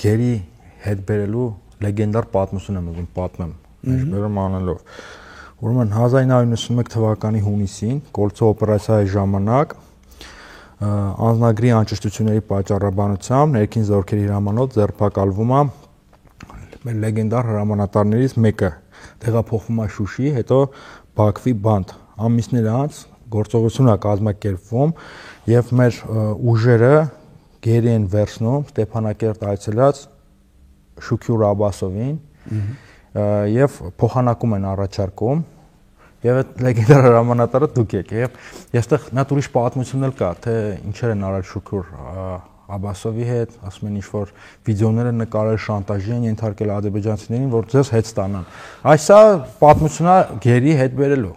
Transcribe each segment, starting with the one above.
Գերի հետ բերելու լեգենդար պատմություն եմ ուզում պատմեմ, մեջբերում անելով։ Ուրեմն 1991 թվականի հունիսին Կոլցո օպերացիայի ժամանակ անձնագրի անճշտությունների պատճառաբանությամբ ներքին զորքերի հրամանոց ձերբակալվում է մեր լեգենդար հրամանատարներից մեկը, տեղափոխվում է Շուշի, հետո Բաքվի բանտ։ Ամիսներ անց գործողություն է կազմակերպվում եւ մեր ուժերը գերի են վերցնում Ստեփանակերտ այցելած Շուքյուր Աբասովին եւ փոխանակում են առաջարկում եւ այդ լեգենդար հրամանատարը դուք եք եւ այստեղ նա ուրիշ պատմություն էլ կա թե ինչեր են արել Շուքյուր Աբասովի հետ, ասում են ինչ-որ վիդեոներ են նկարել, շանտաժի են ենթարկել ադրբեջանցիներին, որ ձեզ հետ ստանան։ Այսա պատմությունա գերի հետ բերելու։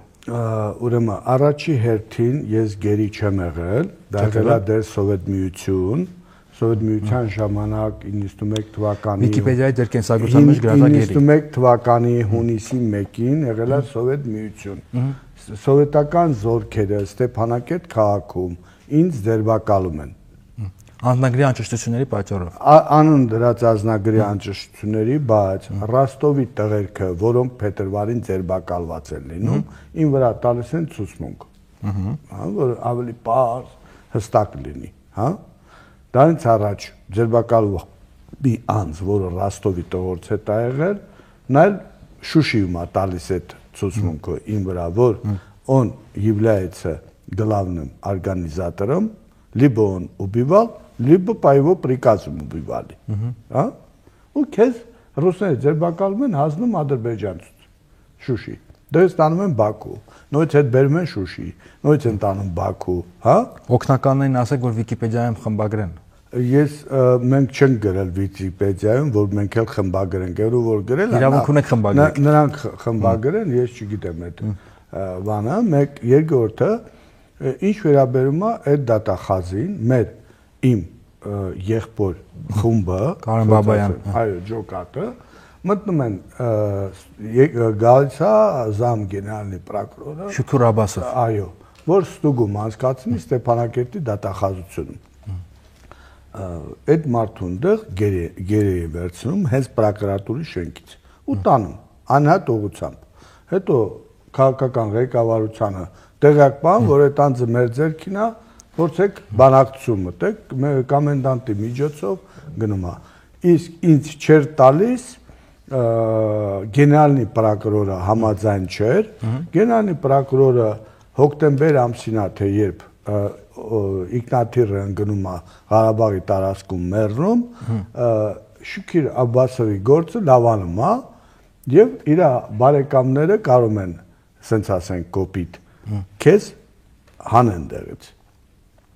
Ուրեմն առաջի հերթին ես գերի չեմ եղել, դա եղել է դեր Սովետ Միություն, Սովետ Միության ժամանակ 91 թվականի Վիկիպեդիայի դեր կենսագրության մեջ գրած է գերի։ 91 թվականի հունիսի 1-ին եղել է Սովետ Միություն։ Սովետական զորքերը Ստեփանակերտ քաղաքում ինձ ձերբակալում են։ Անձնագրի անճշտությունների պատճառով։ Անուն դրած անձնագրի անճշտությունների, բայց Ռոստովի տղերքը, որոնք փետրվարին ձերբակալված են լինում, ին վրա տալիս են ցուցմունք։ Հա, որ ավելի պարզ, հստակ լինի, հա։ Դրանից առաջ ձերբակալվի անձ, որը Ռոստովի տղորց հետ է եղել, նա Շուշիում է տալիս այդ ցուցմունքը ին վրա, որ он является главным организатором, либо он убивал, либо по его приказам убивали, հա։ Ու քեզ ռուսները ձերբակալում են հասնում Ադրբեջանցուց Շուշի։ Դες տանում են Բաքու, նույնց հետ բերում են Շուշի, նույնց են տանում Բաքու, հա։ Օգնականներին ասեք, որ Վիկիպեդիայում խմբագրեն։ Մենք չենք գրել Վիկիպեդիայում, որ մենք էլ խմբագրենք, երբ որ գրել են։ Իրավունք ունեք խմբագրել։ Նրանք խմբագրեն, ես չգիտեմ այդ բանը, մեկ երկրորդը ինչ վերաբերում է այդ դատախազին, իմ եղբոր խումբը, Կարեն Բաբայան, այո, ջոկատը մտնում են գալիս է զամ գեներալի պրոկուրորը Շուքյուր Աբասով, այո, որ ստուգում անցկացնի Ստեփանակերտի դատախազությունում։ Այդ մարդուն դեղ գերի է վերցնում հենց պրոկուրատուրի շենքից ու տանում անհատ ուղղությամբ։ Հետո քաղաքական ղեկավարությանը տեղյակ բան, որ այդ անձը մեր ձեռքին է, փորձեք բանակցություն մտեք, կոմենդանտի միջոցով գնում է։ Իսկ ինձ չեր տալիս գեներալի պրոկուրորը համաձայն չէր, գեներալի պրոկուրորը հոկտեմբեր ամսին է թե երբ Իգնատիրը ընկնում է Ղարաբաղի տարածքում մեռնում, Շուքյուր Աբասովի գործը լավանում է եւ իր բարեկամները կարող են, ասենք ասենք կոպիտ, քեզ հանեն դերից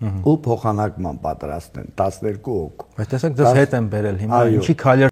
ու փոխանակման պատրաստեն 12 հոգու։ Բայց տեսեք, դες հետ են բերել հիմա ինչի քայլեր